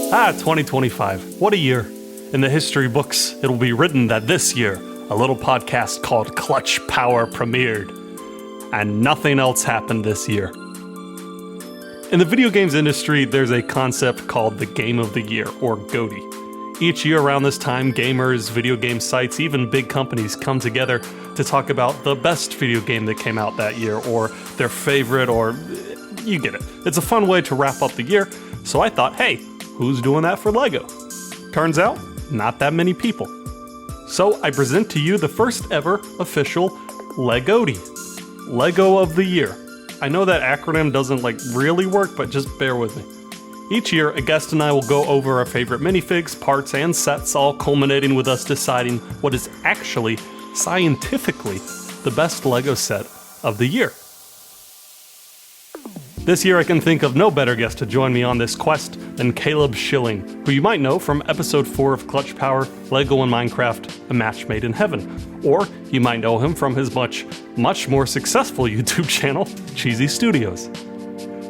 2025. What a year. In the history books, it'll be written that this year, a little podcast called Clutch Power premiered. And nothing else happened this year. In the video games industry, there's a concept called the Game of the Year, or GOTY. Each year around this time, gamers, video game sites, even big companies come together to talk about the best video game that came out that year, or their favorite, or you get it. It's a fun way to wrap up the year, so I thought, hey, who's doing that for LEGO? Turns out, not that many people. So I present to you the first ever official LEGOTY, LEGO of the Year. I know that acronym doesn't really work, but just bear with me. Each year, a guest and I will go over our favorite minifigs, parts, and sets, all culminating with us deciding what is actually, scientifically, the best LEGO set of the year. This year I can think of no better guest to join me on this quest than Caleb Schilling, who you might know from episode 4 of Clutch Power, LEGO and Minecraft, A Match Made in Heaven. Or you might know him from his much more successful YouTube channel, Cheesy Studios.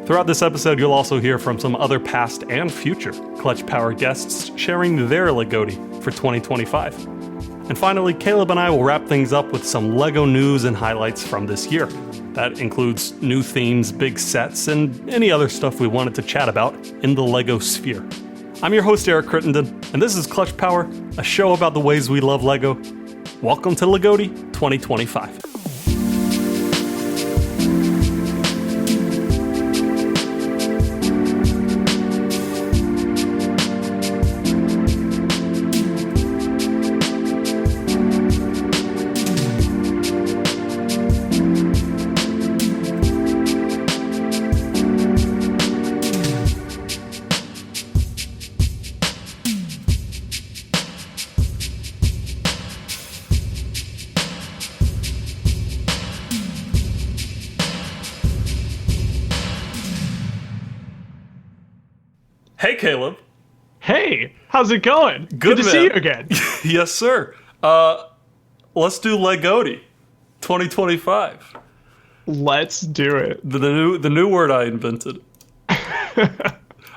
Throughout this episode, you'll also hear from some other past and future Clutch Power guests sharing their LEGOTY for 2025. And finally, Caleb and I will wrap things up with some LEGO news and highlights from this year. That includes new themes, big sets, and any other stuff we wanted to chat about in the LEGO sphere. I'm your host, Eric Crittenden, and this is Clutch Power, a show about the ways we love LEGO. Welcome to LEGOTY 2025. Hey, Caleb. Hey, how's it going? Good to see you again. Yes, sir. Let's do LEGOTY 2025. Let's do it. The new word I invented.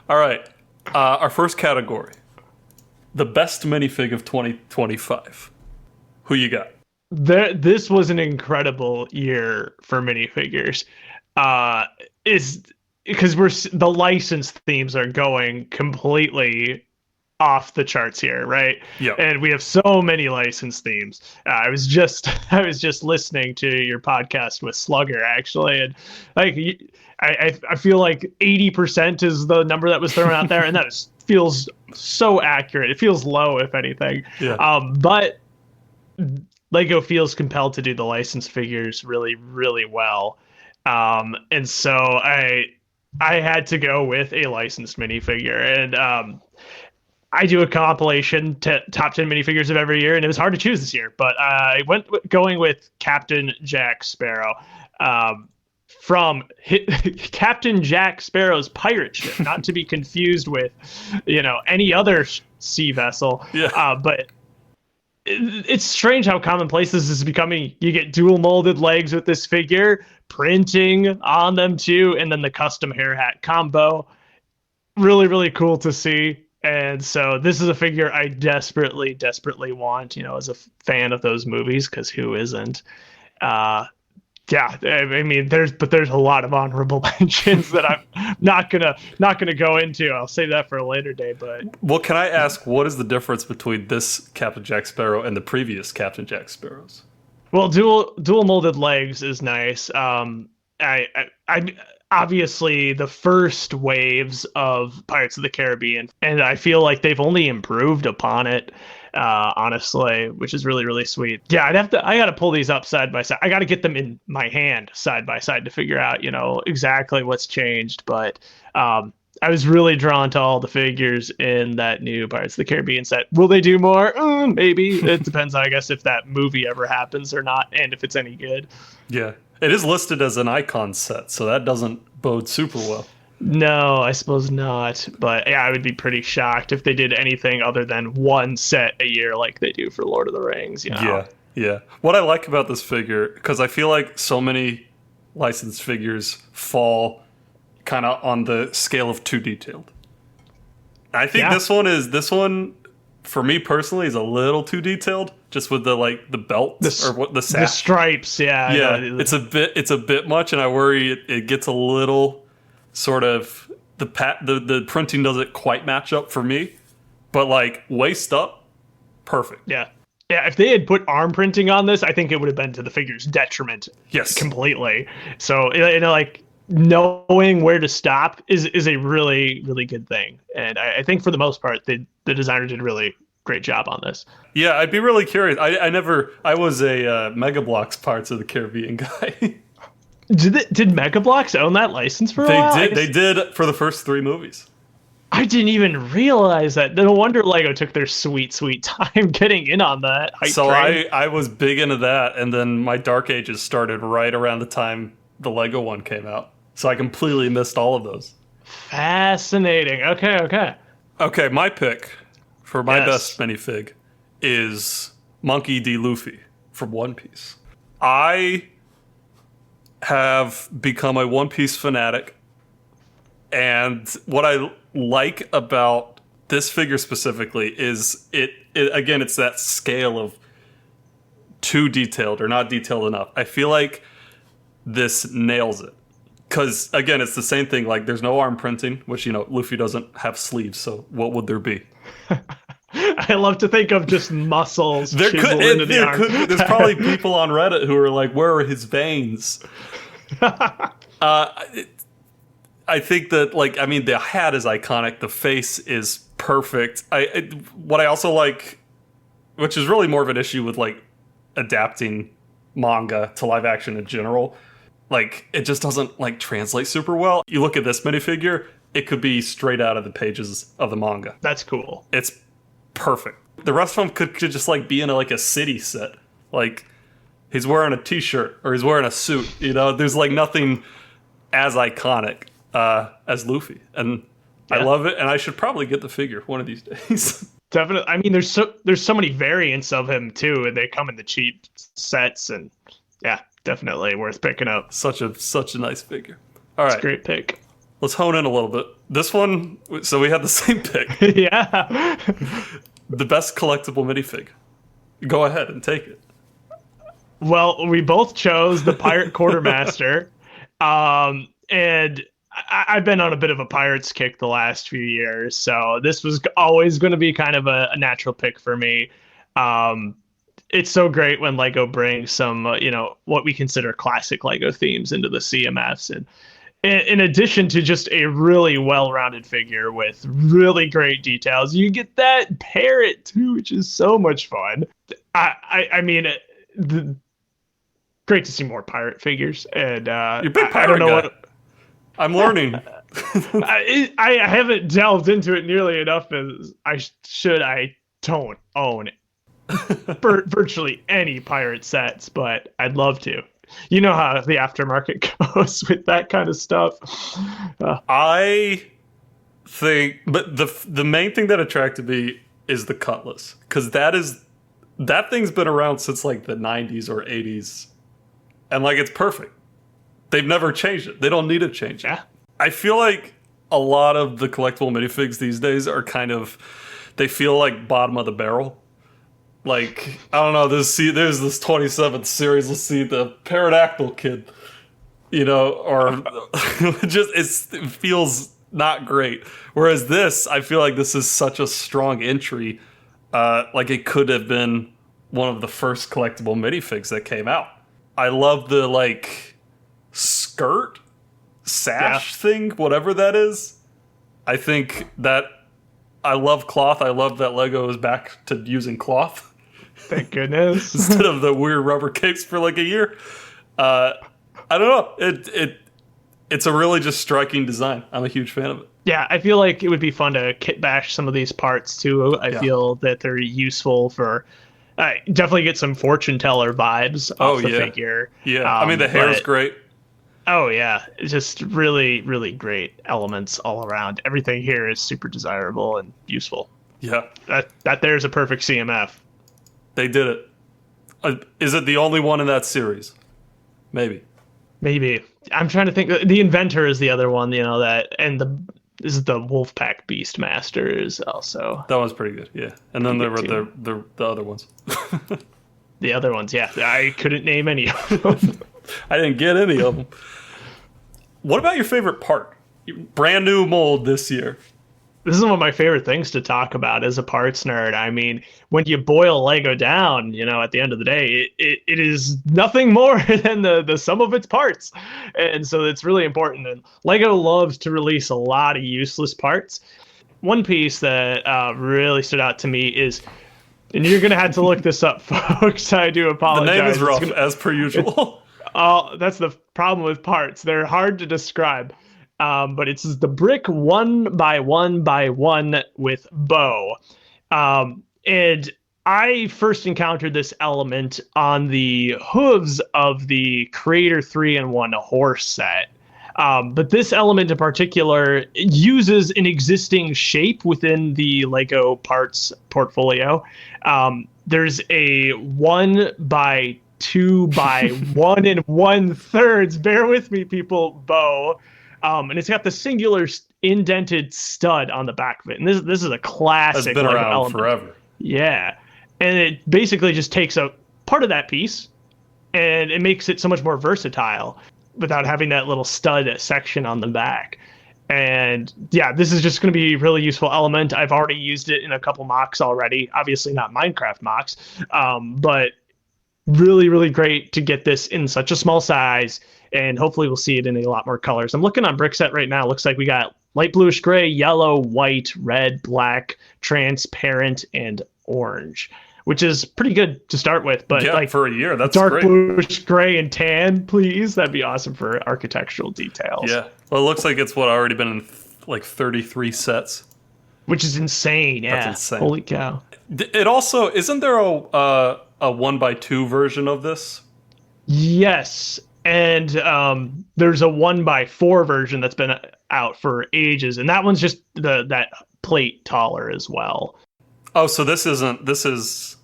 All right. Our first category. The best minifig of 2025. Who you got? This was an incredible year for minifigures. Because the license themes are going completely off the charts here, right? Yeah. And we have so many license themes. I was just listening to your podcast with Slugger actually, and I feel like 80% is the number that was thrown out there, and that feels so accurate. It feels low, if anything. Yeah. But LEGO feels compelled to do the license figures really, really well. And so I had to go with a licensed minifigure, and I do a compilation top 10 minifigures of every year, and it was hard to choose this year, but I went going with Captain Jack Sparrow from Captain Jack Sparrow's pirate ship, not to be confused with any other sea vessel. Yeah. But it's strange how commonplace this is becoming. You get dual molded legs with this figure, printing on them too, and then the custom hair hat combo. Really, really cool to see. And so this is a figure I desperately want, as a fan of those movies, because who isn't? Yeah, I mean, there's a lot of honorable mentions that I'm not gonna go into. I'll save that for a later day. But well, can I ask, what is the difference between this Captain Jack Sparrow and the previous Captain Jack Sparrows? Well, dual molded legs is nice. I obviously the first waves of Pirates of the Caribbean, and I feel like they've only improved upon it. Honestly, which is really, really sweet. Yeah, I gotta pull these up side by side. I gotta get them in my hand side by side to figure out, exactly what's changed. But I was really drawn to all the figures in that new Pirates of the Caribbean set. Will they do more? Maybe. It depends, I guess, if that movie ever happens or not, and if it's any good. Yeah, it is listed as an icon set, so that doesn't bode super well. No, I suppose not. But yeah, I would be pretty shocked if they did anything other than one set a year like they do for Lord of the Rings. Yeah. What I like about this figure, because I feel like so many licensed figures fall kind of on the scale of too detailed. I think Yeah. this one for me personally is a little too detailed, just with the belt or what the The sash. stripes, yeah, I Yeah, know. it's a bit much, and I worry it gets a little sort of the printing doesn't quite match up for me. But like waist up, perfect. Yeah. Yeah, if they had put arm printing on this, I think it would have been to the figure's detriment Yes. completely. So, like knowing where to stop is a really, really good thing. And I think for the most part, the designer did a really great job on this. Yeah, I'd be really curious. I was a Mega Bloks Parts of the Caribbean guy. Did Mega Bloks own that license for a while? They did for the first 3 movies. I didn't even realize that. No wonder Lego took their sweet, sweet time getting in on that hype So train. I was big into that, and then my Dark Ages started right around the time the Lego one came out. So I completely missed all of those. Fascinating. Okay, okay. Okay, my pick for my Yes. best minifig is Monkey D. Luffy from One Piece. I have become a One Piece fanatic, and what I like about this figure specifically is it again, it's that scale of too detailed or not detailed enough. I feel like this nails it. Because, again, it's the same thing. Like, there's no arm printing, which, Luffy doesn't have sleeves, so what would there be? I love to think of just muscles chiseled into the arm. There's probably people on Reddit who are like, where are his veins? I think that, the hat is iconic. The face is perfect. What I also like, which is really more of an issue with, adapting manga to live action in general, it just doesn't, translate super well. You look at this minifigure, it could be straight out of the pages of the manga. That's cool. It's perfect. The rest of them could just, be in, a city set. He's wearing a t-shirt or he's wearing a suit. There's, nothing as iconic as Luffy, and yeah. I love it, and I should probably get the figure one of these days. Definitely. I mean, there's so many variants of him too, and they come in the cheap sets, and yeah, definitely worth picking up. Such a nice figure. All right, it's a great pick. Let's hone in a little bit. This one, so we had the same pick. Yeah. The best collectible minifig. Go ahead and take it. Well, we both chose the Pirate Quartermaster, and I've been on a bit of a Pirates kick the last few years, so this was always going to be kind of a natural pick for me. It's so great when Lego brings some, what we consider classic Lego themes into the CMFs, and in addition to just a really well-rounded figure with really great details, you get that parrot too, which is so much fun. I mean, great to see more pirate figures, and you're a big pirate I don't know guy. I'm learning. I haven't delved into it nearly enough as I should. I don't own virtually any pirate sets, but I'd love to. You know how the aftermarket goes with that kind of stuff. I think, but the main thing that attracted me is the Cutlass, because that thing's been around since the 90s or 80s, and it's perfect. They've never changed it. They don't need to change it. Yeah. I feel like a lot of the collectible minifigs these days are they feel like bottom of the barrel. I don't know, there's this 27th series, let's see, the Pterodactyl Kid, or it feels not great. Whereas this, I feel like this is such a strong entry. It could have been one of the first collectible minifigs that came out. I love the, skirt sash thing, whatever that is. I think that I love cloth. I love that Lego is back to using cloth. Thank goodness. Instead of the weird rubber capes for a year. I don't know. It's a really just striking design. I'm a huge fan of it. Yeah, I feel like it would be fun to kit bash some of these parts too. I feel that they're useful for definitely get some fortune teller vibes off the figure. Yeah, I mean the hair's great. Oh yeah, it's just really, really great elements all around. Everything here is super desirable and useful. Yeah, that there's a perfect CMF. They did it. Is it the only one in that series? Maybe. I'm trying to think. The Inventor is the other one, that, and This is the Wolfpack Beastmasters also. That one's pretty good, yeah. And then there were the other ones. The other ones, yeah. I couldn't name any of them. I didn't get any of them. What about your favorite part? Brand new mold this year. This is one of my favorite things to talk about as a parts nerd. I mean, when you boil Lego down, at the end of the day, it is nothing more than the sum of its parts. And so it's really important. And Lego loves to release a lot of useless parts. One piece that really stood out to me is, and you're going to have to look this up, folks. I do apologize. The name is rough, as per usual. That's the problem with parts. They're hard to describe. But it's the brick 1x1x1 with bow. And I first encountered this element on the hooves of the Creator 3-in-1 horse set. But this element in particular uses an existing shape within the Lego parts portfolio. There's a 1x2x1 1/3, bear with me, people, bow. And it's got the singular indented stud on the back of it. And this is a classic. It's been around element. Forever. Yeah. And it basically just takes a part of that piece and it makes it so much more versatile without having that little stud section on the back. And yeah, this is just going to be a really useful element. I've already used it in a couple mocks already. Obviously not Minecraft mocks, but really, really great to get this in such a small size. And hopefully we'll see it in a lot more colors. I'm looking on Brickset right now. It looks like we got light bluish gray, yellow, white, red, black, transparent, and orange, which is pretty good to start with. But yeah, for a year, that's dark great. Bluish gray and tan, please. That'd be awesome for architectural details. Yeah. Well, it looks like it's already been in like 33 sets. Which is insane. Yeah. That's insane. Holy cow. It also, isn't there a 1x2 version of this? Yes. And there's a 1x4 version that's been out for ages, and that one's just that plate taller as well. Oh, so this is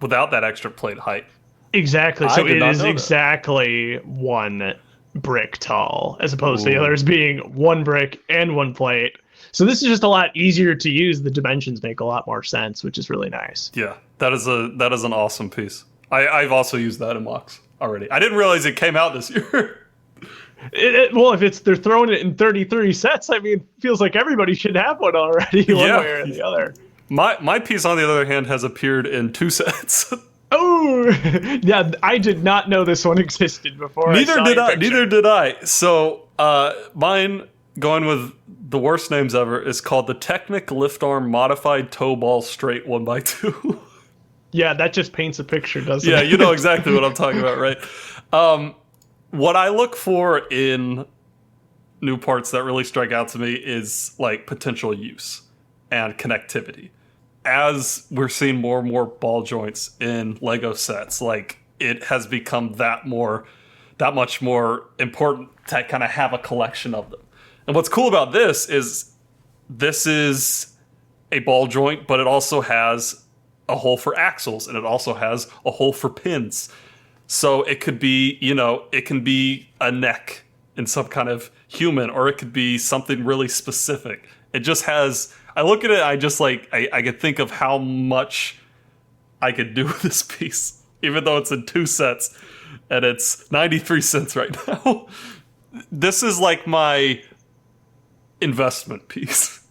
without that extra plate height. Exactly. So it is exactly one brick tall, as opposed to the others being one brick and one plate. So this is just a lot easier to use. The dimensions make a lot more sense, which is really nice. Yeah, that is an awesome piece. I've also used that in mocks already. I didn't realize it came out this year. Well, if they're throwing it in 33 sets, I mean, it feels like everybody should have one already, one way or the other. My piece, on the other hand, has appeared in 2 sets. Oh, yeah, I did not know this one existed before. Neither did I. So mine, going with the worst names ever, is called the Technic Lift Arm Modified Toe Ball Straight 1x2. Yeah, that just paints a picture, doesn't it? Yeah, you know exactly what I'm talking about, right? What I look for in new parts that really strike out to me is like potential use and connectivity. As we're seeing more and more ball joints in Lego sets, like it has become that much more important to kind of have a collection of them. And what's cool about this is a ball joint, but it also has a hole for axles, and it also has a hole for pins. So it could be, it can be a neck in some kind of human, or it could be something really specific. It just has, I look at it, I just like, I could think of how much I could do with this piece, even though it's in 2 sets and it's 93 cents right now. This is like my investment piece.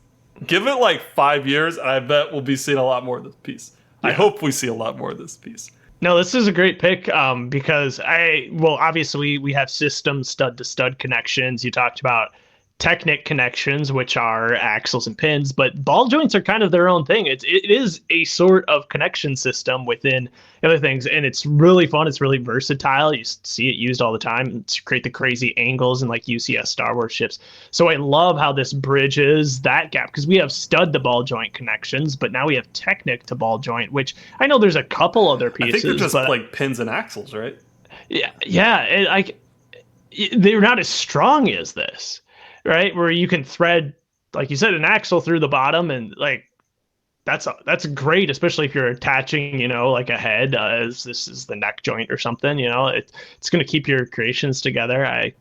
Give it like 5 years, and I bet we'll be seeing a lot more of this piece. Yeah. I hope we see a lot more of this piece. No, this is a great pick because obviously we have system stud-to-stud connections. You talked about Technic connections, which are axles and pins, but ball joints are kind of their own thing. It is a sort of connection system within other things, and it's really fun. It's really versatile. You see it used all the time to create the crazy angles in like UCS Star Wars ships. So I love how this bridges that gap, because we have stud to ball joint connections, but now we have Technic to ball joint, which I know there's a couple other pieces. I think they're just like pins and axles, right? Yeah. They're not as strong as this. Right, where you can thread, like you said, an axle through the bottom, and like that's great, especially if you're attaching, like a head, as this is the neck joint or something. It's going to keep your creations together.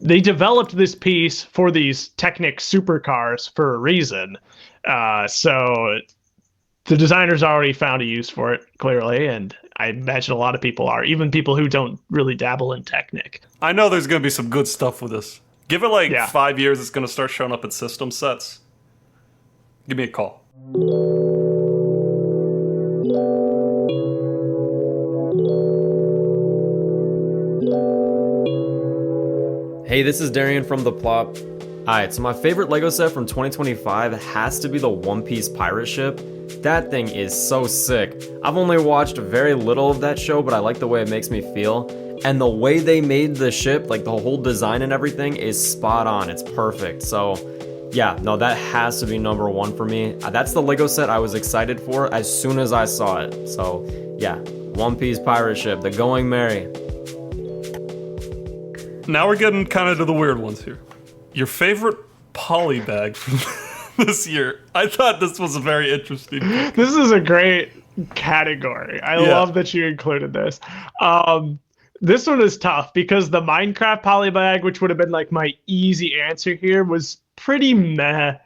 they developed this piece for these Technic supercars for a reason. So the designers already found a use for it, clearly, and I imagine a lot of people are, even people who don't really dabble in Technic. I know there's going to be some good stuff with this. Give it like Yeah. 5 years, it's going to start showing up in system sets. Give me a call. Hey, this is Darian from The Plop. Alright, so my favorite LEGO set from 2025 has to be the One Piece pirate ship. That thing is so sick. I've only watched very little of that show, but I like the way it makes me feel. And the way they made the ship, like the whole design and everything, is spot on. It's perfect. So, yeah, no, that has to be number one for me. That's the LEGO set I was excited for as soon as I saw it. So, yeah, One Piece pirate ship, the Going Merry. Now we're getting kind of to the weird ones here. Your favorite Polybag from this year. I thought this was a very interesting pick. This is a great category. I love that you included this. This one is tough because the Minecraft Polybag, which would have been like my easy answer here, was pretty meh.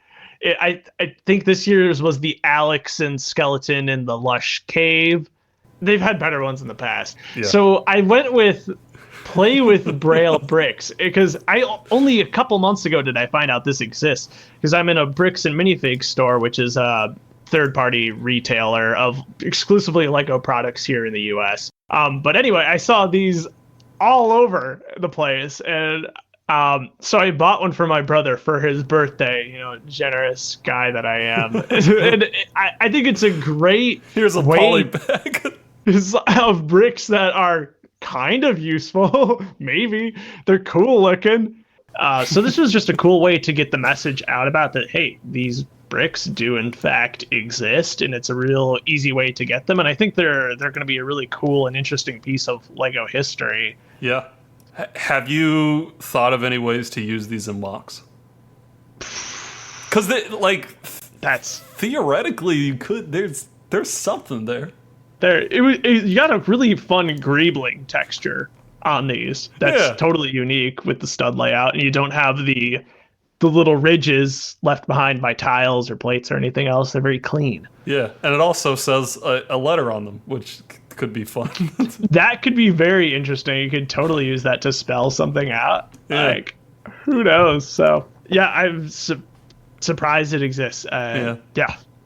I think this year's was the Alex and Skeleton in the Lush Cave. They've had better ones in the past. Yeah. So I went with Play with Braille Bricks because I only a couple months ago did I find out this exists because I'm in a Bricks and Minifig store, which is a third-party retailer of exclusively Lego products here in the U.S. But anyway, I saw these all over the place, and so I bought one for my brother for his birthday. You know, generous guy that I am, and I think it's a great Here's a way Polybag. of bricks that are kind of useful. Maybe they're cool looking. So this was just a cool way to get the message out about that. Hey, these bricks do in fact exist, and it's a real easy way to get them. And I think they're going to be a really cool and interesting piece of Lego history. Yeah. Have you thought of any ways to use these in mocks? Because That's theoretically you could. There's something there. you got a really fun greebling texture on these. That's totally unique with the stud layout, and you don't have the little ridges left behind by tiles or plates or anything else. They're very clean. Yeah, and it also says a letter on them, which could be fun. That could be very interesting. You could totally use that to spell something out. Yeah. Like, who knows? So, yeah, I'm surprised it exists. Yeah.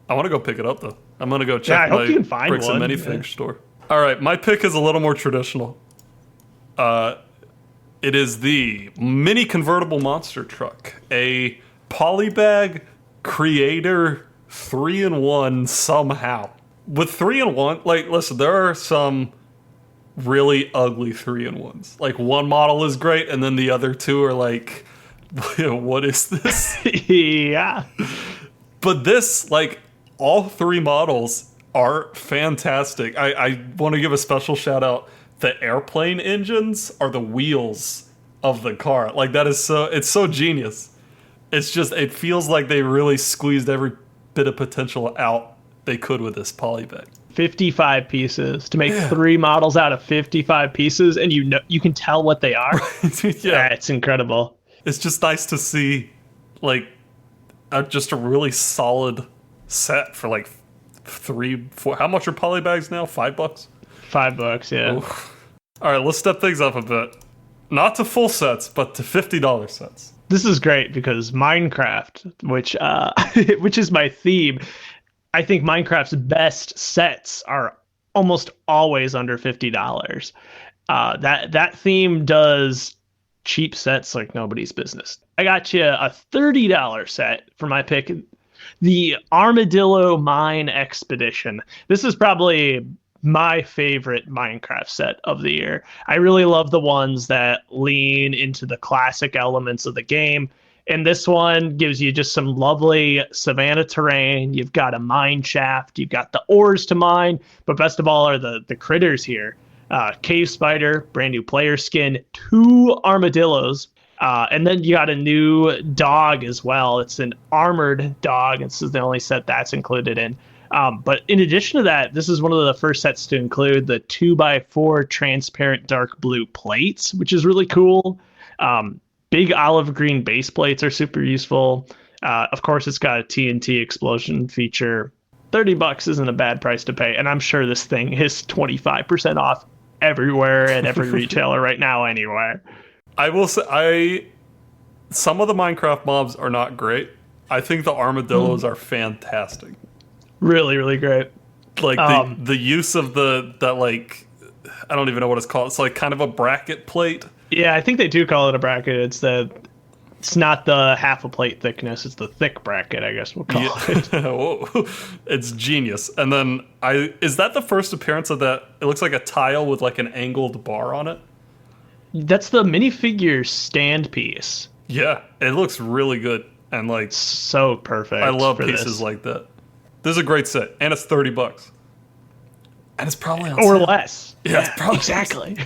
I want to go pick it up though. I'm gonna go check I hope my you can find Bricks one. and Minifig store. All right, my pick is a little more traditional. It is the mini convertible monster truck, a Polybag Creator 3-in-1 somehow. With 3-in-1, like, listen, there are some really ugly 3-in-1s. Like, one model is great, and then the other two are like, what is this? Yeah. But this, like, all three models are fantastic. I want to give a special shout out. The airplane engines are the wheels of the car. Like, that is it's so genius. It's just, it feels like they really squeezed every bit of potential out they could with this Polybag. 55 pieces to make three models out of 55 pieces, and you can tell what they are. Yeah. It's incredible. It's just nice to see, like, just a really solid set for like 3, 4. How much are Polybags now? $5? $5, yeah. Oof. All right, let's step things up a bit. Not to full sets, but to $50 sets. This is great because Minecraft, which is my theme, I think Minecraft's best sets are almost always under $50. That theme does cheap sets like nobody's business. I got you a $30 set for my pick, the Armadillo Mine Expedition. This is probably my favorite Minecraft set of the year. I really love the ones that lean into the classic elements of the game. And this one gives you just some lovely savanna terrain. You've got a mine shaft. You've got the ores to mine. But best of all are the critters here. Cave spider, brand new player skin, 2 armadillos. And then you got a new dog as well. It's an armored dog. This is the only set that's included in. But in addition to that, this is one of the first sets to include the 2x4 transparent dark blue plates, which is really cool. big olive green base plates are super useful. Of course, it's got a TNT explosion feature. $30 isn't a bad price to pay, and I'm sure this thing is 25% off everywhere at every retailer right now anyway. I will say, some of the Minecraft mobs are not great. I think the armadillos are fantastic. Really, really great. Like the use of that like, I don't even know what it's called. It's like kind of a bracket plate. Yeah, I think they do call it a bracket. It's not the half a plate thickness. It's the thick bracket, I guess we'll call it. Whoa. It's genius. And then is that the first appearance of that? It looks like a tile with like an angled bar on it. That's the minifigure stand piece. Yeah, it looks really good and like So perfect. I love for pieces this. like that. This is a great set, and it's $30, and it's probably on Or sale. less. Yeah, it's probably exactly.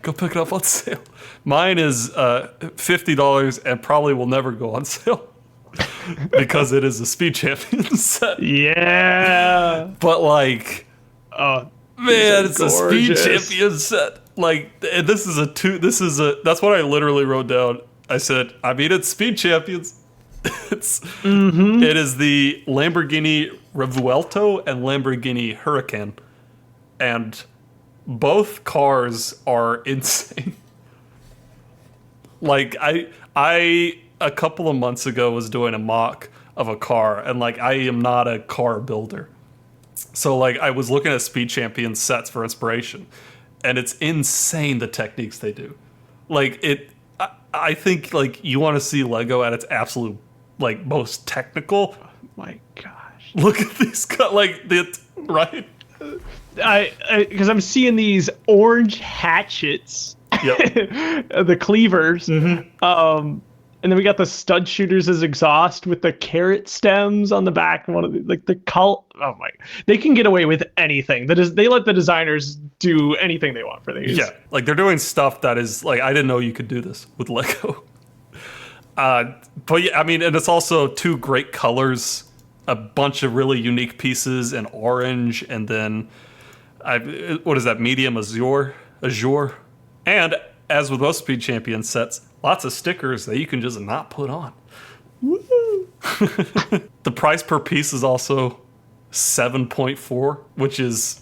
Go pick it up on sale. Mine is $50 and probably will never go on sale because it is a Speed Champion set. Yeah. But like, Oh, man, it's gorgeous. a Speed Champion set. Like, this is that's what I literally wrote down. I said, I mean, it's Speed Champions. It is the Lamborghini Revuelto and Lamborghini Huracan, and both cars are insane. Like I a couple of months ago was doing a mock of a car, and like I am not a car builder, so like I was looking at Speed Champion sets for inspiration, and it's insane the techniques they do. Like I think like you want to see Lego at its absolute like most technical. Oh my gosh. Look at these right. Because I'm seeing these orange hatchets, Yep. the cleavers, and then we got the stud shooters as exhaust with the carrot stems on the back. One of oh my! They can get away with anything. They let the designers do anything they want for these. Yeah, like they're doing stuff that is like I didn't know you could do this with Lego. But yeah, I mean, and it's also two great colors, a bunch of really unique pieces in orange, and then what is that, medium azure, and as with most Speed Champion sets, lots of stickers that you can just not put on. Woo! The price per piece is also 7.4, which is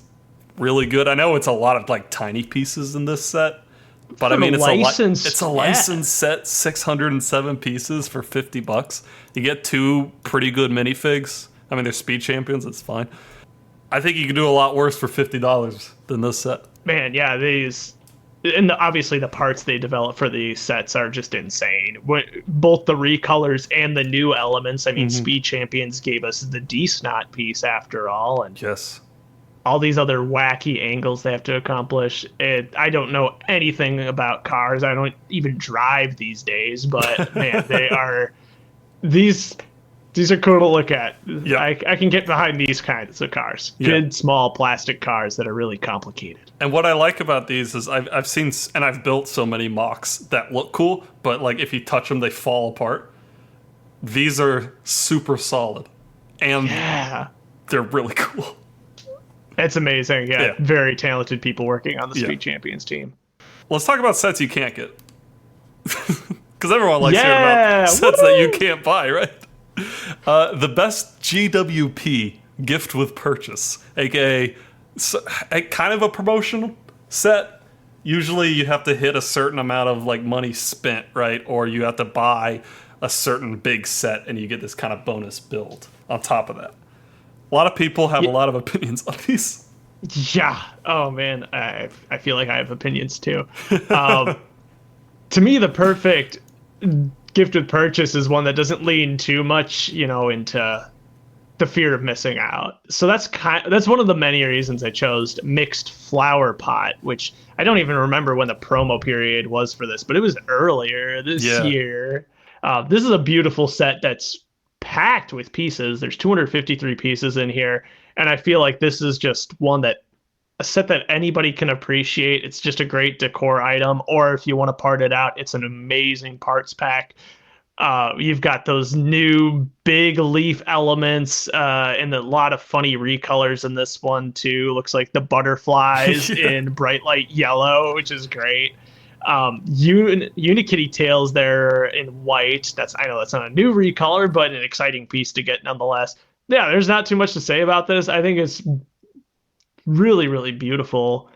really good. I know it's a lot of like tiny pieces in this set, but I mean it's a licensed set, 607 pieces for $50. You get two pretty good minifigs. I mean, they're Speed Champions. It's fine. I think you can do a lot worse for $50 than this set. Man, yeah, obviously the parts they develop for these sets are just insane. Both the recolors and the new elements. I mean, Speed Champions gave us the D-Snot piece after all, and Yes. all these other wacky angles they have to accomplish. I don't know anything about cars. I don't even drive these days, but man, these are cool to look at. Yeah. I can get behind these kinds of cars. Yeah. Good, small plastic cars that are really complicated. And what I like about these is I've seen and I've built so many mocks that look cool, but like if you touch them, they fall apart. These are super solid, and Yeah. they're really cool. It's amazing. Yeah. Yeah. Very talented people working on the Yeah. Speed Champions team. Let's talk about sets you can't get. Because everyone likes hearing Yeah, about sets that you woo! can't buy, right? The best GWP, gift with purchase, aka a kind of a promotional set. Usually you have to hit a certain amount of like money spent, right? Or you have to buy a certain big set and you get this kind of bonus build on top of that. A lot of people have a lot of opinions on these. Yeah. Oh man, I feel like I have opinions too. To me, the perfect gift with purchase is one that doesn't lean too much, into the fear of missing out. So that's one of the many reasons I chose Mixed Flower Pot, which I don't even remember when the promo period was for this, but it was earlier this year. This is a beautiful set that's packed with pieces. There's 253 pieces in here, and I feel like this is just a set that anybody can appreciate. It's just a great decor item, or if you want to part it out, it's an amazing parts pack. You've got those new big leaf elements and a lot of funny recolors in this one too. Looks like the butterflies in bright light yellow, which is great. Unikitty tails there in white. I know that's not a new recolor, but an exciting piece to get nonetheless. Yeah, there's not too much to say about this. I think it's really, really beautiful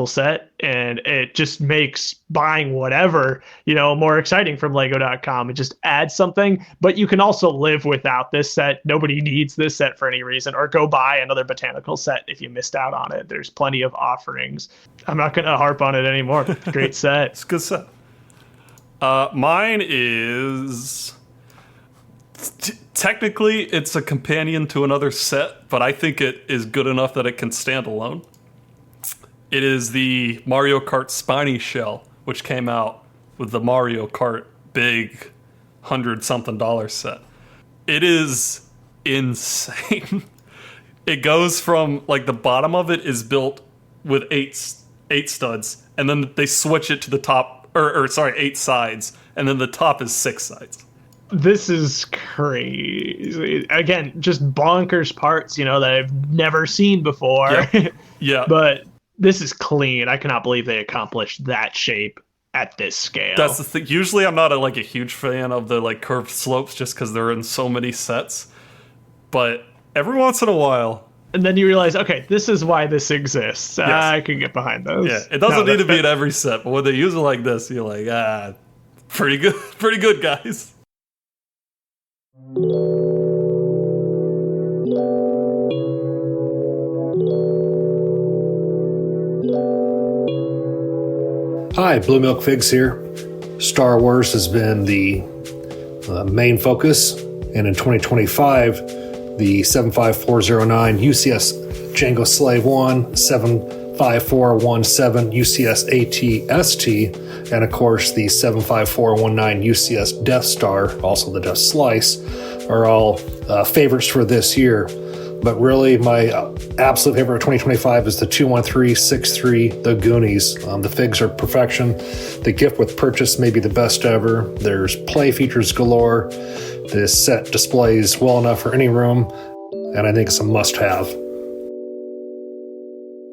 set, and it just makes buying whatever, more exciting from lego.com. It just adds something, but you can also live without this set. Nobody needs this set for any reason, or go buy another botanical set if you missed out on it. There's plenty of offerings. I'm not going to harp on it anymore. Great set. It's a good set. Mine is... Technically, it's a companion to another set, but I think it is good enough that it can stand alone. It is the Mario Kart Spiny Shell, which came out with the Mario Kart big $100-something set. It is insane. It goes from, like, the bottom of it is built with eight studs, and then they switch it to the top, eight sides, and then the top is 6 sides. This is crazy. Again, just bonkers parts, that I've never seen before. Yeah. But this is clean. I cannot believe they accomplished that shape at this scale. That's the thing. Usually I'm not a huge fan of the curved slopes just because they're in so many sets. But every once in a while... And then you realize, okay, this is why this exists. Yes. I can get behind those. Yeah, it doesn't need to be in every set, but when they use it like this, you're like, pretty good, guys. Hi, Blue Milk Figs here. Star Wars has been the main focus, and in 2025, the 75409 UCS Django Slave 1, 75417 UCS AT-ST, and of course the 75419 UCS Death Star, also the Death Slice, are all favorites for this year. But really, my absolute favorite of 2025 is the 21363, the Goonies. The figs are perfection. The gift with purchase may be the best ever. There's play features galore. This set displays well enough for any room, and I think it's a must-have.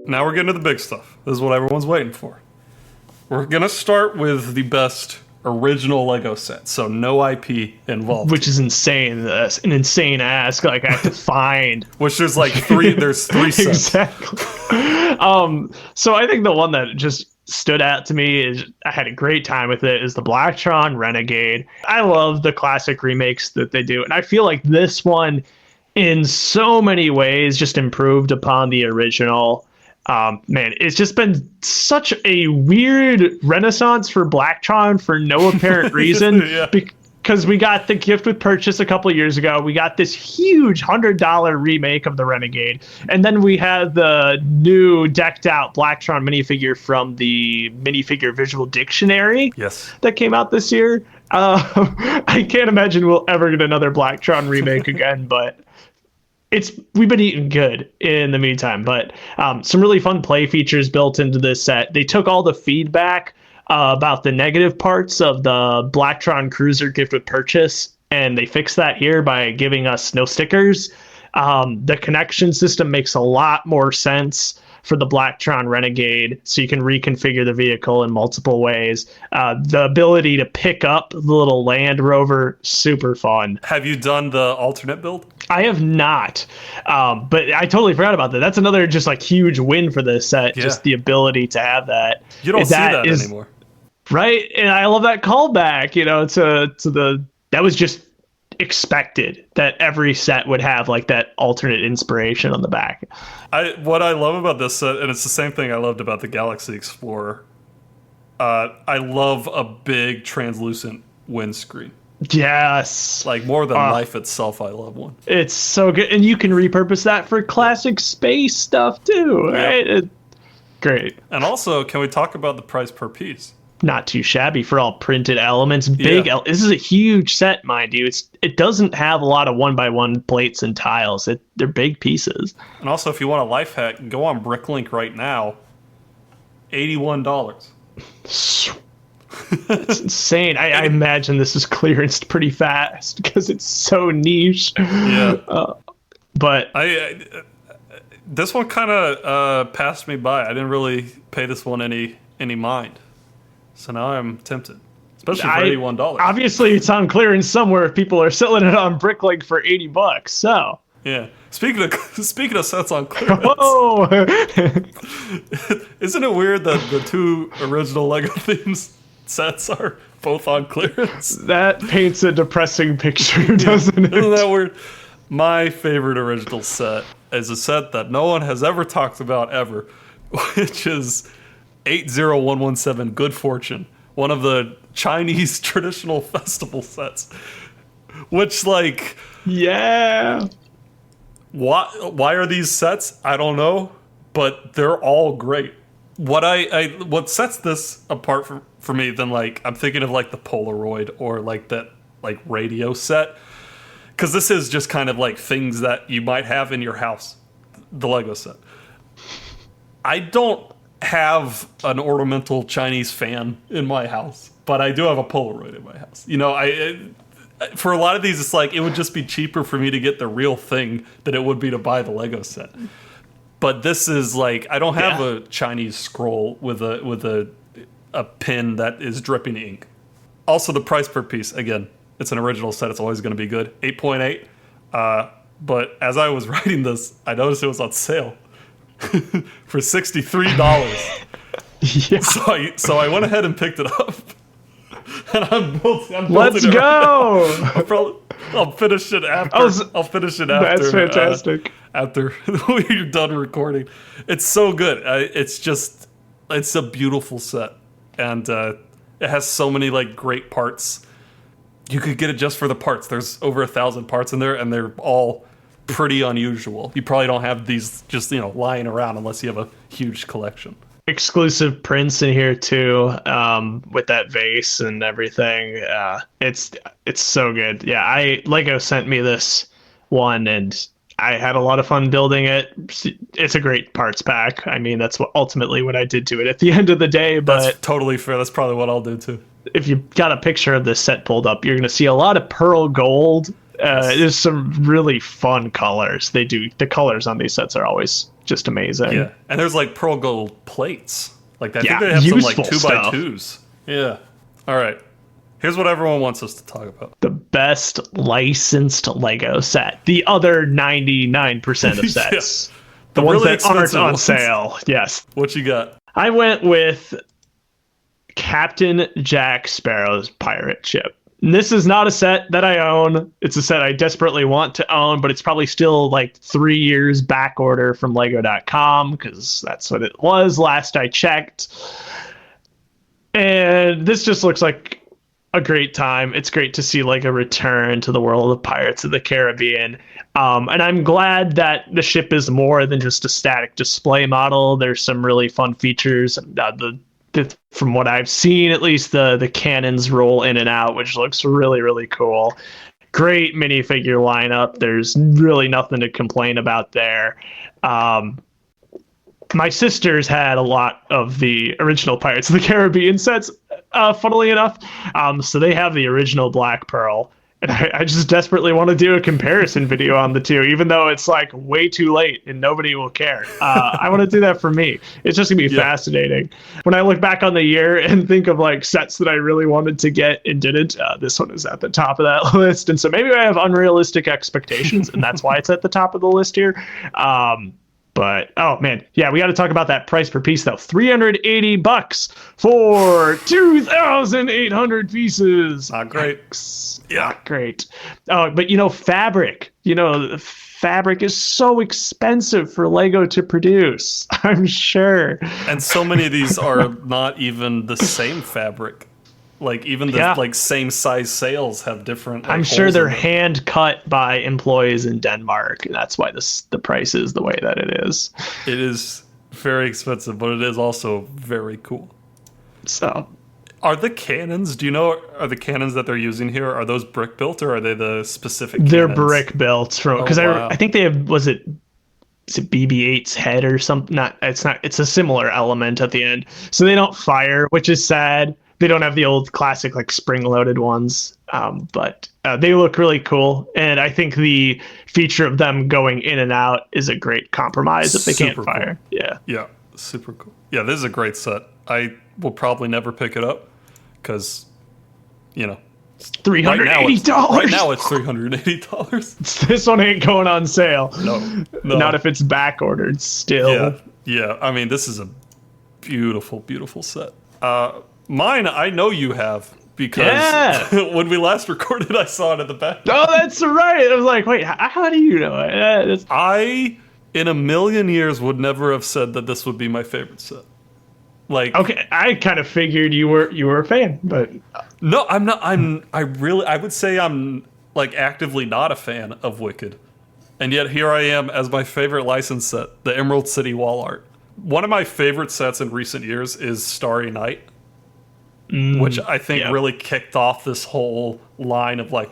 Now we're getting to the big stuff. This is what everyone's waiting for. We're going to start with the best original Lego set, so no IP involved. Which is insane. That's an insane ask. I have to find. Which there's there's 3 sets. Exactly. So I think the one that just stood out to me is I had a great time with it is the Blacktron Renegade. I love the classic remakes that they do, and I feel like this one in so many ways just improved upon the original. Man, it's just been such a weird renaissance for Blacktron for no apparent reason. Yeah. Because we got the gift with purchase a couple of years ago. We got this huge $100 remake of the Renegade. And then we had the new decked out Blacktron minifigure from the Minifigure Visual Dictionary. Yes. That came out this year. I can't imagine we'll ever get another Blacktron remake again, but we've been eating good in the meantime. But some really fun play features built into this set. They took all the feedback about the negative parts of the Blacktron Cruiser gift with purchase, and they fixed that here by giving us no stickers. The connection system makes a lot more sense for the Blacktron Renegade, so you can reconfigure the vehicle in multiple ways. The ability to pick up the little Land Rover, super fun. Have you done the alternate build? I have not, but I totally forgot about that. That's another just huge win for this set, just the ability to have that. You don't see that anymore. Right, and I love that callback, to the... That was just expected that every set would have that alternate inspiration on the back. What I love about this set, and it's the same thing I loved about the Galaxy Explorer, I love a big translucent windscreen. Yes. More than life itself, I love one. It's so good, and you can repurpose that for classic space stuff too, right? Great. And also, can we talk about the price per piece? Not too shabby for all printed elements. This is a huge set, mind you. It doesn't have a lot of 1x1 plates and tiles. They're big pieces. And also, if you want a life hack, go on Bricklink right now. $81. That's insane. I imagine this is clearanced pretty fast because it's so niche. Yeah. But this one kind of passed me by. I didn't really pay this one any mind. So now I'm tempted, especially for $81. Obviously, it's on clearance somewhere if people are selling it on Bricklink for $80. So. Yeah. Speaking of sets on clearance, Oh, isn't it weird that the two original Lego themes sets are both on clearance? that paints a depressing picture, doesn't it? Isn't that weird? My favorite original set is a set that no one has ever talked about ever, which is 80117 Good Fortune, one of the Chinese traditional festival sets. Which, like, Yeah. why are these sets? I don't know, but they're all great. What sets this apart for me than, like, I'm thinking of like the Polaroid or like that like radio set, because this is just kind of like things that you might have in your house, the Lego set. I don't have an ornamental Chinese fan in my house, but I do have a Polaroid in my house. You know, for a lot of these, it's like it would just be cheaper for me to get the real thing than it would be to buy the Lego set. But this is like, I don't have a Chinese scroll with a pin that is dripping ink. Also, the price per piece, again, it's an original set. It's always going to be good. 8.8. But as I was writing this, I noticed it was on sale for $63. Yeah. So I went ahead and picked it up. And I'm building Let's it go. I'll finish it after. I'll finish it after. That's fantastic. After we're done recording, it's so good. It's a beautiful set, and it has so many like great parts. You could get it just for the parts. There's over 1,000 parts in there, and they're all pretty unusual. You probably don't have these just lying around unless you have a huge collection. Exclusive prints in here too, with that vase and everything. It's so good. Yeah, Lego sent me this one, and I had a lot of fun building it. It's a great parts pack. I mean, that's ultimately what I did to it at the end of the day. But that's totally fair. That's probably what I'll do too. If you got a picture of this set pulled up, you're going to see a lot of pearl gold. There's some really fun colors. The colors on these sets are always just amazing. Yeah, and there's like pearl gold plates. Like I think they have some like 2x2s. Yeah. All right. Here's what everyone wants us to talk about. The best licensed Lego set. The other 99% of sets. Yeah. The ones really that aren't on ones. sale. Yes. What you got? I went with Captain Jack Sparrow's pirate ship. And this is not a set that I own. It's a set I desperately want to own, but it's probably still like 3 years back order from Lego.com because that's what it was last I checked. And this just looks like a great time. It's great to see like a return to the world of Pirates of the Caribbean. And I'm glad that the ship is more than just a static display model. There's some really fun features. From what I've seen, at least the cannons roll in and out, which looks really, really cool. Great minifigure lineup. There's really nothing to complain about there. My sisters had a lot of the original Pirates of the Caribbean sets, funnily enough. So they have the original Black Pearl. And I just desperately want to do a comparison video on the two, even though it's like way too late and nobody will care. I want to do that for me. It's just going to be fascinating. When I look back on the year and think of like sets that I really wanted to get and didn't, this one is at the top of that list. And so maybe I have unrealistic expectations and that's why it's at the top of the list here. But oh man, yeah, we got to talk about that price per piece though. $380 for 2,800 pieces. Not great. Yeah, not great. But fabric. Fabric is so expensive for Lego to produce. I'm sure. And so many of these are not even the same fabric. Like even the same size sails have different. I'm sure they're hand cut by employees in Denmark. That's why the price is the way that it is. It is very expensive, but it is also very cool. So, are the cannons? Do you know? Are the cannons that they're using here? Are those brick built or are they the specific? They're cannons? brick built because I think they have. Was it BB-8's head or something? It's not. It's a similar element at the end, so they don't fire, which is sad. They don't have the old classic like spring-loaded ones, but they look really cool. And I think the feature of them going in and out is a great compromise if they can't fire. Cool. Yeah, super cool. Yeah, this is a great set. I will probably never pick it up, because, you know, $380. Right now it's $380. This one ain't going on sale. No. Not if it's back ordered still. Yeah. I mean, this is a beautiful, beautiful set. Mine, I know you have because when we last recorded, I saw it in the back. Oh, that's right. I was like, wait, how do you know it? I, in a million years, would never have said that this would be my favorite set. Like, okay, I kind of figured you were a fan, but no, I'm not. I would say I'm like actively not a fan of Wicked, and yet here I am as my favorite license set, the Emerald City wall art. One of my favorite sets in recent years is Starry Night, which I think really kicked off this whole line of like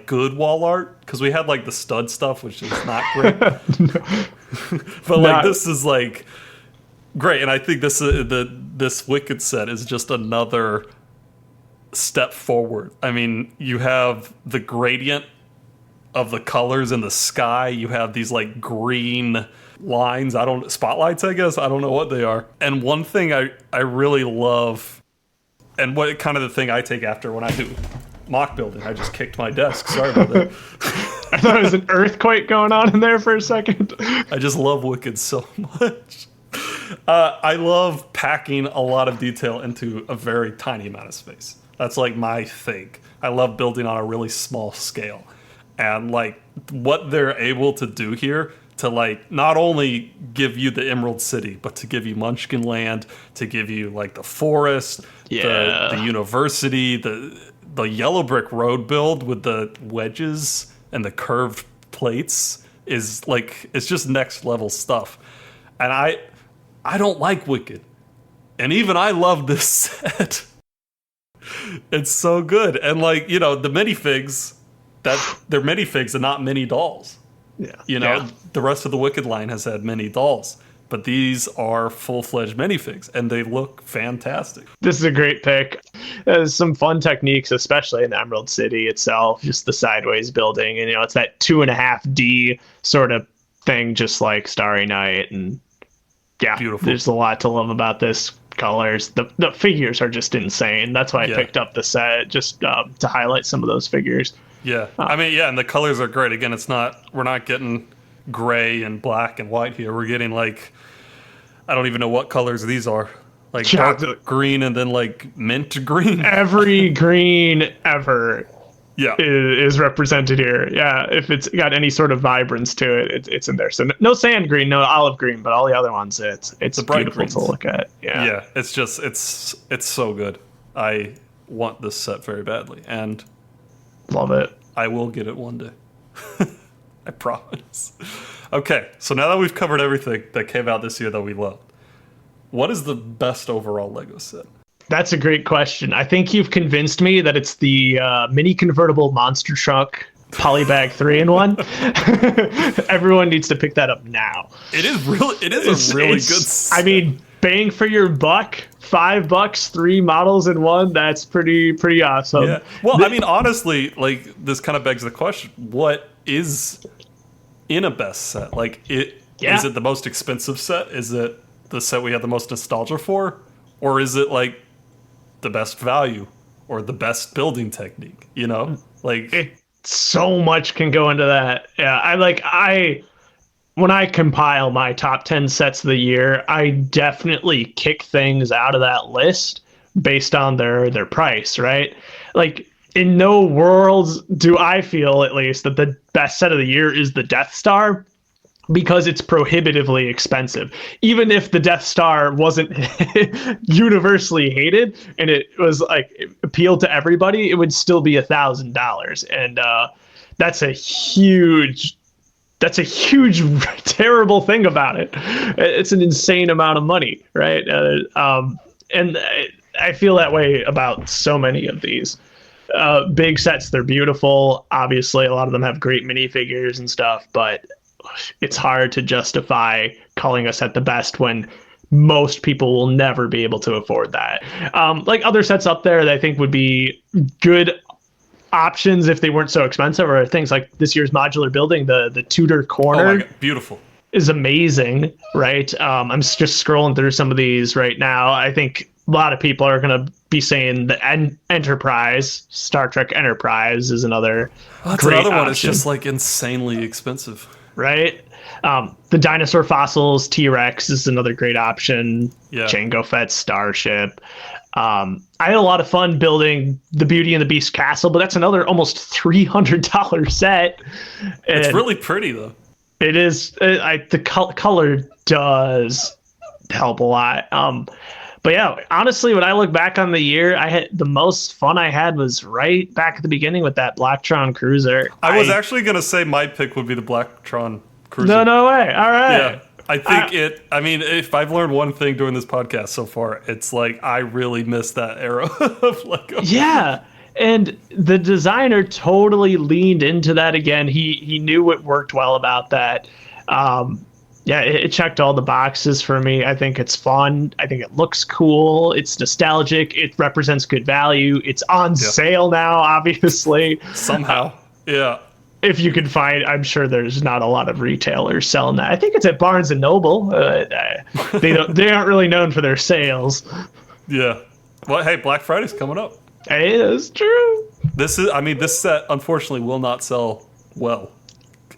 good wall art, because we had like the stud stuff, which is not great, but like this is like great, and I think this Wicked set is just another step forward. I mean, you have the gradient of the colors in the sky. You have these like green lines. Spotlights, I guess. I don't know what they are. And one thing I really love, and what kind of the thing I take after when I do mock building. I just kicked my desk. Sorry about that. I thought it was an earthquake going on in there for a second. I just love Wicked so much. I love packing a lot of detail into a very tiny amount of space. That's like my thing. I love building on a really small scale. And like what they're able to do here to like not only give you the Emerald City, but to give you Munchkin Land, to give you like the forest, the university, the yellow brick road build with the wedges and the curved plates is like, it's just next level stuff. And I don't like Wicked. And even I love this set. It's so good. And like, you know, the minifigs, they're minifigs and not mini dolls. Yeah. You know, the rest of the Wicked line has had mini dolls. But these are full-fledged minifigs, and they look fantastic. This is a great pick. There's some fun techniques, especially in the Emerald City itself, just the sideways building. And, you know, it's that 2.5D sort of thing, just like Starry Night. And yeah, beautiful. There's a lot to love about this. Colors, the figures are just insane. That's why I picked up the set, just to highlight some of those figures. Yeah, I mean, and the colors are great. Again, we're not getting gray and black and white here. We're getting like, I don't even know what colors these are. Like dark green and then like mint green. Every green ever is represented here. Yeah, if it's got any sort of vibrance to it, it's in there. So no sand green, no olive green, but all the other ones, it's beautiful greens to look at. Yeah, it's just it's so good. I want this set very badly, and love it. I will get it one day. I promise. Okay, so now that we've covered everything that came out this year that we loved, what is the best overall Lego set? That's a great question. I think you've convinced me that it's the mini convertible monster truck Polybag 3-in-1. Everyone needs to pick that up now. It is a really good set. I mean, bang for your buck, $5, 3 models in one. That's pretty awesome. Yeah. Well, I mean, honestly, like this kind of begs the question: what is in a best set? Like, is it the most expensive set? Is it the set we have the most nostalgia for, or is it like the best value or the best building technique? You know, like so much can go into that. Yeah, when I compile my top 10 sets of the year, I definitely kick things out of that list based on their price, right? Like, in no worlds do I feel, at least, that the best set of the year is the Death Star, because it's prohibitively expensive. Even if the Death Star wasn't universally hated and it was like it appealed to everybody, it would still be $1,000. And that's a huge terrible thing about it. It's an insane amount of money, right? And I feel that way about so many of these big sets. They're beautiful. Obviously, a lot of them have great minifigures and stuff, but it's hard to justify calling a set the best when most people will never be able to afford that. Like other sets up there that I think would be good options if they weren't so expensive, or things like this year's modular building, the Tudor corner. Oh my God, beautiful. Is amazing, right? I'm just scrolling through some of these right now. I think lot of people are going to be saying the Enterprise, Star Trek Enterprise, is another That's great another one. option, It's just like insanely expensive. right? The dinosaur fossils, T-Rex is another great option. Yeah. Jango Fett's Starship. I had a lot of fun building the Beauty and the Beast castle, but that's another almost $300 set. It's And really pretty though. it is. The color does help a lot. But yeah, honestly, when I look back on the year, I had the most fun I had was right back at the beginning with that Blacktron Cruiser. I was actually gonna say my pick would be the Blacktron Cruiser. No way. All right. Yeah. I think I mean, if I've learned one thing during this podcast so far, it's like I really miss that era of Lego. Yeah. And the designer totally leaned into that again. He knew what worked well about that. Yeah, it checked all the boxes for me. I think it's fun. I think it looks cool. It's nostalgic. It represents good value. It's on sale now, obviously. Somehow. Yeah. If you can find, I'm sure there's not a lot of retailers selling that. I think it's at Barnes and Noble. They aren't really known for their sales. Yeah. Well, hey, Black Friday's coming up. Hey, that's true. This set unfortunately will not sell well,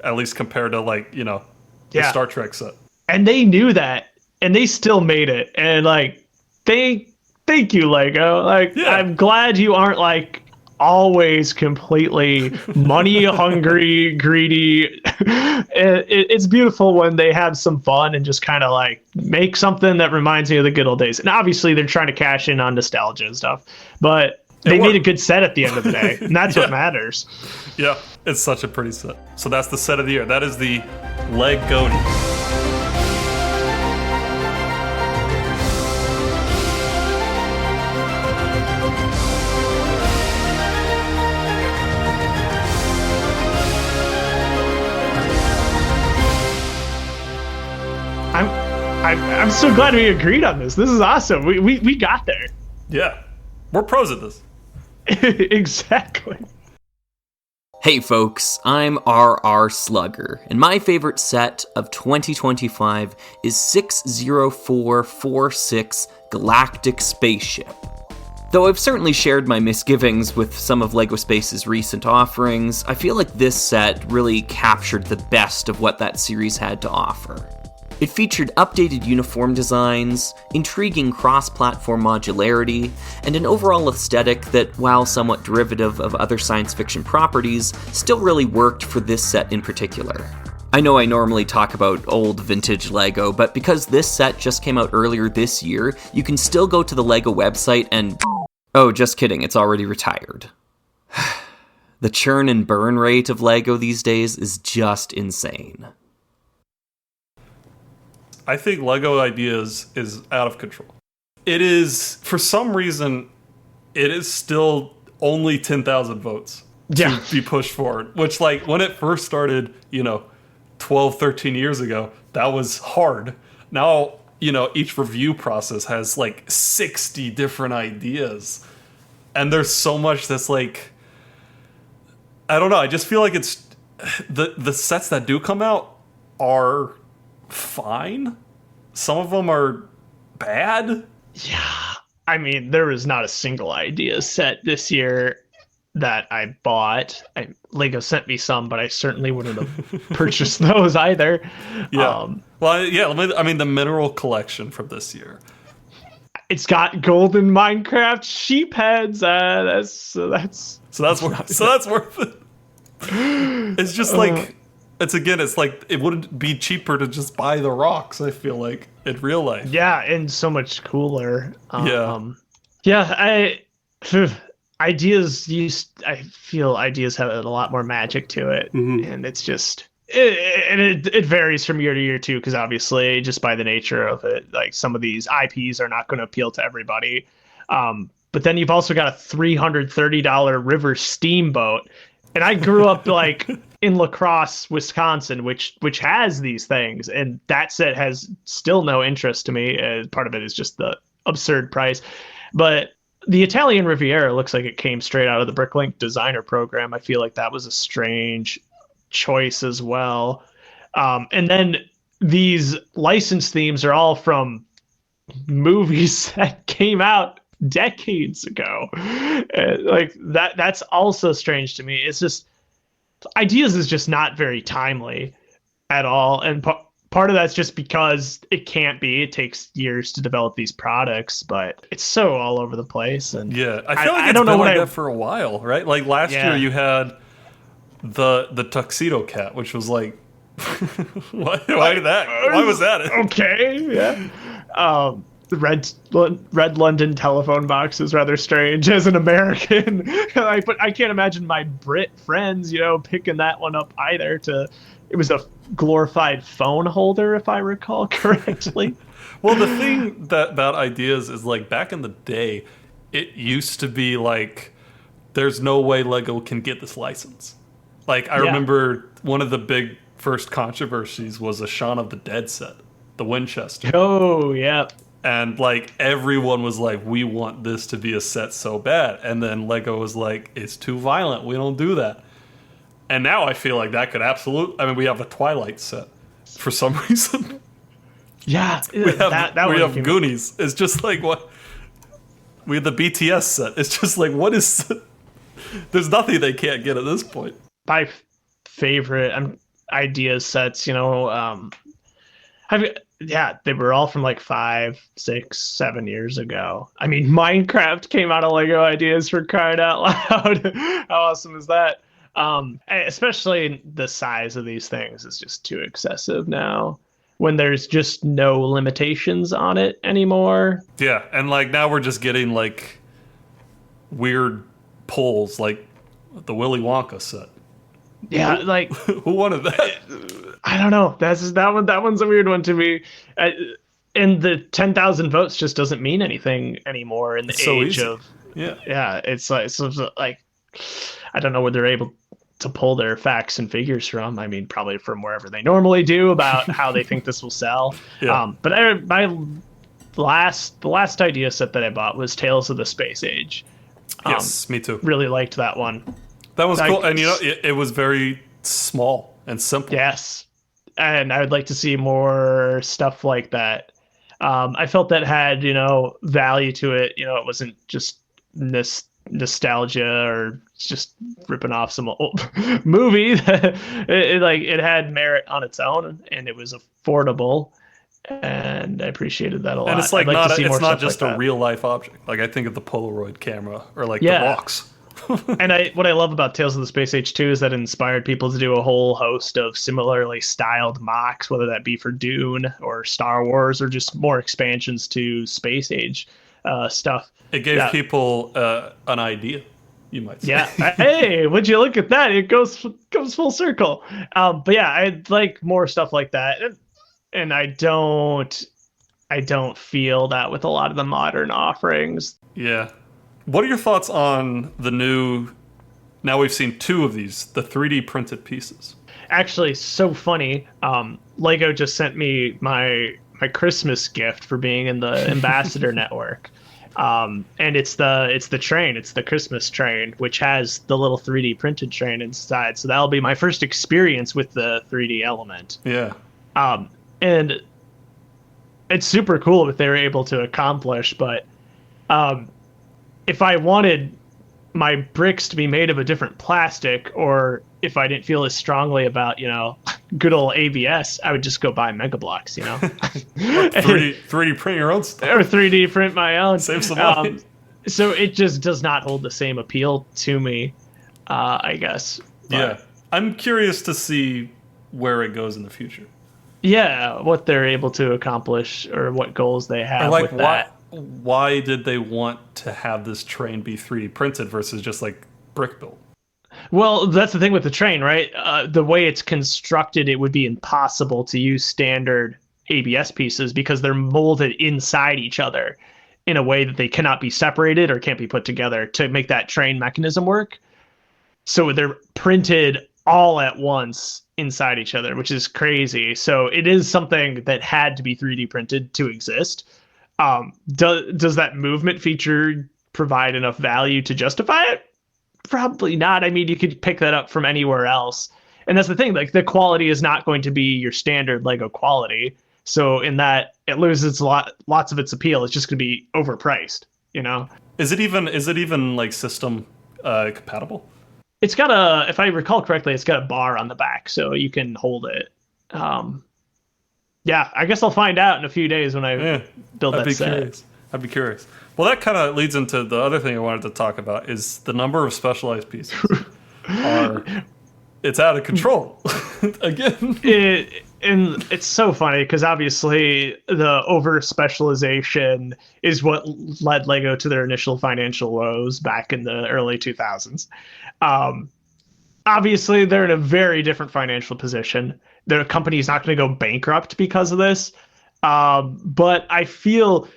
at least compared to the Star Trek set. And they knew that, and they still made it. And thank you, Lego. I'm glad you aren't always completely money hungry, greedy. It's beautiful when they have some fun and just kind of make something that reminds me of the good old days. And obviously they're trying to cash in on nostalgia and stuff, but they made a good set at the end of the day, and that's what matters. Yeah, it's such a pretty set. So that's the set of the year. That is the LEGOTY. I'm so glad we agreed on this. This is awesome. We got there. Yeah. We're pros at this. Exactly. Hey folks, I'm RR Slugger, and my favorite set of 2025 is 60446 Galactic Spaceship. Though I've certainly shared my misgivings with some of LEGO Space's recent offerings, I feel like this set really captured the best of what that series had to offer. It featured updated uniform designs, intriguing cross-platform modularity, and an overall aesthetic that, while somewhat derivative of other science fiction properties, still really worked for this set in particular. I know I normally talk about old vintage LEGO, but because this set just came out earlier this year, you can still go to the LEGO website and... Oh, just kidding, it's already retired. The churn and burn rate of LEGO these days is just insane. I think LEGO Ideas is out of control. It is, for some reason, it is still only 10,000 votes to be pushed forward. Which, when it first started, 12, 13 years ago, that was hard. Now, each review process has 60 different ideas. And there's so much that's I don't know, I just feel like it's, the sets that do come out are fine. Some of them are bad. Yeah. I mean, there was not a single idea set this year that I bought. Lego sent me some, but I certainly wouldn't have purchased those either. Yeah. The mineral collection from this year. It's got golden Minecraft sheep heads. That's worth it. It's just it wouldn't be cheaper to just buy the rocks, I feel like, in real life. Yeah, and so much cooler. I feel ideas have a lot more magic to it. Mm-hmm. And it's just, it varies from year to year too, because obviously just by the nature of it, some of these IPs are not going to appeal to everybody. But then you've also got a $330 river steamboat. And I grew up in La Crosse, Wisconsin, which has these things, and that set has still no interest to me. Part of it is just the absurd price, but the Italian Riviera looks like it came straight out of the Bricklink designer program. I feel like that was a strange choice as well. And then these license themes are all from movies that came out decades ago. Like that's also strange to me. It's just ideas is just not very timely at all, and part of that's just because it can't be. It takes years to develop these products, but it's so all over the place. And Yeah, I feel like it's don't know been what like that for a while, right? Like last Yeah. year you had the tuxedo cat, which was like, why that? Why was that? Okay, yeah. The red London telephone box is rather strange as an American. But I can't imagine my Brit friends, picking that one up either. It was a glorified phone holder, if I recall correctly. Well, the thing about ideas is like back in the day, it used to be like, there's no way Lego can get this license. Like I remember one of the big first controversies was a Shaun of the Dead set, the Winchester. Oh, yeah. And like everyone was like, we want this to be a set so bad. And then Lego was like, it's too violent. We don't do that. And now I feel like that could we have a Twilight set for some reason. Yeah. We have, that we one have Goonies. It's just like what? We have the BTS set. It's just like, what is... There's nothing they can't get at this point. My favorite ideas sets, they were all from like 5, 6, 7 years ago. I mean, Minecraft came out of Lego ideas, for crying out loud. How awesome is that? Especially the size of these things is just too excessive now, when there's just no limitations on it anymore. Yeah, and like now we're just getting like weird pulls, like the Willy Wonka set. Yeah, like Who wanted that? I don't know. That one's a weird one to me. And the 10,000 votes just doesn't mean anything anymore in the age of. Yeah. It's like I don't know where they're able to pull their facts and figures from. I mean, probably from wherever they normally do about how they think this will sell. Yeah. But the last idea set that I bought was Tales of the Space Age. Yes, me too. Really liked that one. That was cool, and it was very small and simple. Yes, and I would like to see more stuff like that. I felt that had value to it. It wasn't just nostalgia or just ripping off some old movie. It had merit on its own, and it was affordable, and I appreciated that a lot. And it's like it's not just a real life object. Like I think of the Polaroid camera or like the box. And what I love about Tales of the Space Age 2 is that it inspired people to do a whole host of similarly styled mocks, whether that be for Dune or Star Wars or just more expansions to Space Age stuff. It gave people an idea, you might say. Yeah. Hey, would you look at that? It goes full circle. But yeah, I'd like more stuff like that. And I don't feel that with a lot of the modern offerings. Yeah. What are your thoughts on the new... Now we've seen 2 of these, the 3D printed pieces. Actually, so funny. Lego just sent me my Christmas gift for being in the Ambassador Network. And it's the train. It's the Christmas train, which has the little 3D printed train inside. So that'll be my first experience with the 3D element. Yeah. And it's super cool what they were able to accomplish, but if I wanted my bricks to be made of a different plastic, or if I didn't feel as strongly about, good old ABS, I would just go buy Mega Blocks, 3D print your own stuff. Or 3D print my own. Save some money. So it just does not hold the same appeal to me, I guess. But, yeah. I'm curious to see where it goes in the future. Yeah, what they're able to accomplish or what goals they have with that. Why did they want to have this train be 3D printed versus just like brick built? Well, that's the thing with the train, right? The way it's constructed, it would be impossible to use standard ABS pieces because they're molded inside each other in a way that they cannot be separated or can't be put together to make that train mechanism work. So they're printed all at once inside each other, which is crazy. So it is something that had to be 3D printed to exist. Does that movement feature provide enough value to justify it? Probably not. I mean, you could pick that up from anywhere else. And that's the thing, like the quality is not going to be your standard Lego quality. So in that, it loses lots of its appeal. It's just going to be overpriced, you know? Is it even like system compatible? It's got if I recall correctly, it's got a bar on the back, so you can hold it. Yeah, I guess I'll find out in a few days when I build that set. I'd be curious. Well, that kind of leads into the other thing I wanted to talk about is the number of specialized pieces. It's out of control again. And it's so funny because obviously the over specialization is what led Lego to their initial financial woes back in the early 2000s. Obviously, they're in a very different financial position. Their company is not going to go bankrupt because of this. But I feel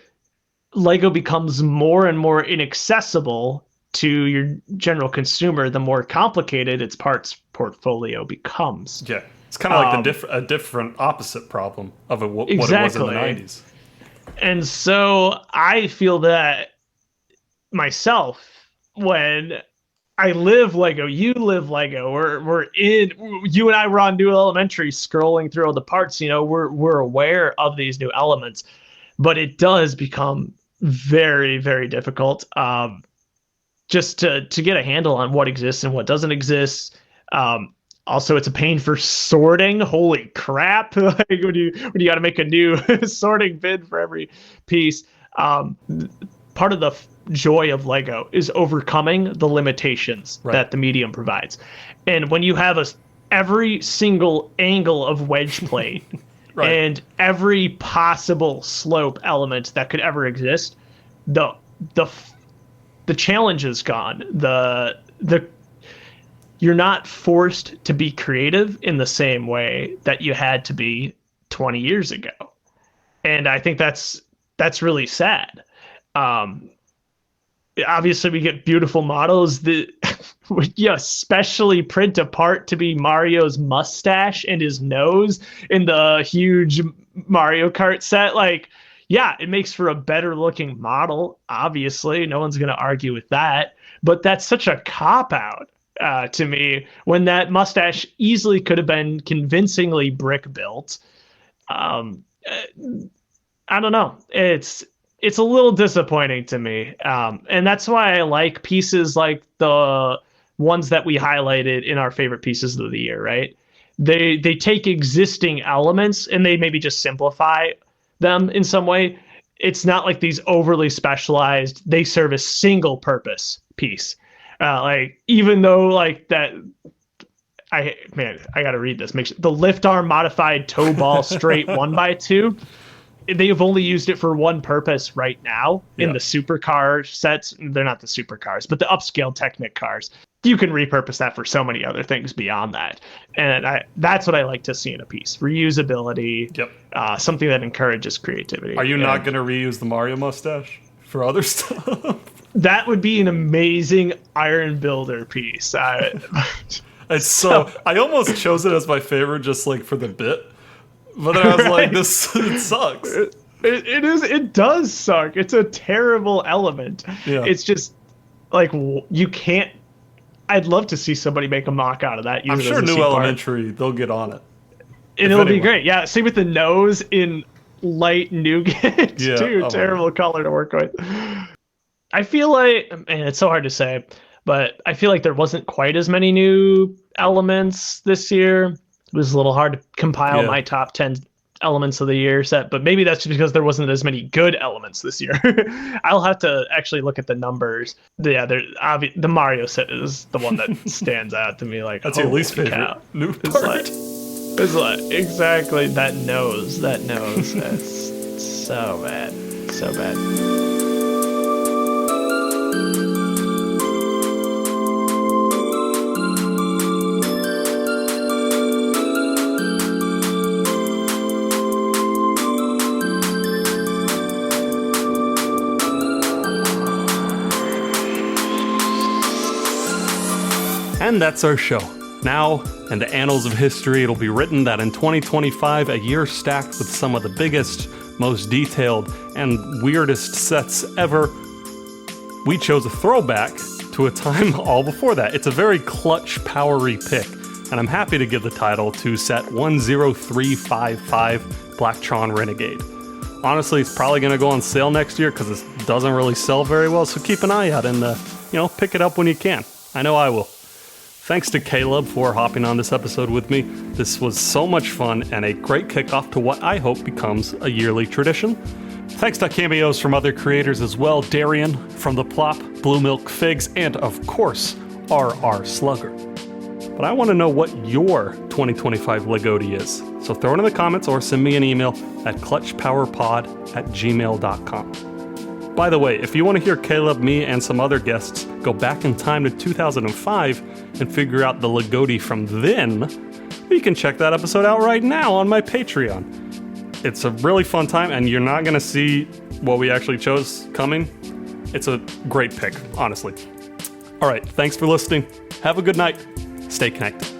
Lego becomes more and more inaccessible to your general consumer the more complicated its parts portfolio becomes. Yeah. It's kind of like a different opposite problem of what it was in the 90s. And so I feel that myself when I live Lego, you live Lego, you and I were on New Elementary scrolling through all the parts, you know, we're aware of these new elements, but it does become very, very difficult just to get a handle on what exists and what doesn't exist. Also, it's a pain for sorting. Holy crap! Like when you got to make a new sorting bin for every piece. Part of the joy of Lego is overcoming the limitations that the medium provides. And when you have every single angle of wedge plate and every possible slope element that could ever exist, the challenge is gone. You're not forced to be creative in the same way that you had to be 20 years ago. And I think that's really sad. Obviously we get beautiful models that specially print a part to be Mario's mustache and his nose in the huge Mario Kart set. Like, yeah, it makes for a better looking model. Obviously, no one's going to argue with that, but that's such a cop out. To me, when that mustache easily could have been convincingly brick built. I don't know. It's a little disappointing to me. And that's why I like pieces like the ones that we highlighted in our favorite pieces of the year, right? They take existing elements and they maybe just simplify them in some way. It's not like these overly specialized, they serve a single purpose piece. Like, even though like that, I gotta read this. The lift arm modified toe ball straight 1x2. They've only used it for one purpose right now in the supercar sets. They're not the supercars, but the upscale Technic cars. You can repurpose that for so many other things beyond that. And that's what I like to see in a piece. Reusability, something that encourages creativity. Are you not going to reuse the Mario mustache for other stuff? That would be an amazing Iron Builder piece. It's so I almost chose it as my favorite just like for the bit. But then I was like, it sucks. It does suck. It's a terrible element. Yeah. It's just like you can't. I'd love to see somebody make a mock out of that. I'm sure New Elementary, they'll get on it. And it'll be great. Yeah, same with the nose in light nougat. Too terrible color to work with. I feel like, and it's so hard to say, but I feel like there wasn't quite as many new elements this year. It was a little hard to compile my top 10 elements of the year set, but maybe that's just because there wasn't as many good elements this year. I'll have to actually look at the numbers. The Mario set is the one that stands out to me. Like, that's your least favorite new part. It's like exactly that nose. That's so bad. So bad. And that's our show. Now, in the annals of history, it'll be written that in 2025, a year stacked with some of the biggest, most detailed, and weirdest sets ever, we chose a throwback to a time all before that. It's a very clutch, powery pick, and I'm happy to give the title to set 10355 Blacktron Renegade. Honestly, it's probably going to go on sale next year because it doesn't really sell very well, so keep an eye out and, pick it up when you can. I know I will. Thanks to Caleb for hopping on this episode with me. This was so much fun and a great kickoff to what I hope becomes a yearly tradition. Thanks to cameos from other creators as well, Darian from The Plop, Blue Milk Figs, and of course, RR Slugger. But I want to know what your 2025 LEGOTY is, so throw it in the comments or send me an email at clutchpowerpod@gmail.com. By the way, if you want to hear Caleb, me, and some other guests go back in time to 2005 and figure out the LEGOTY from then, you can check that episode out right now on my Patreon. It's a really fun time, and you're not going to see what we actually chose coming. It's a great pick, honestly. All right, thanks for listening. Have a good night. Stay connected.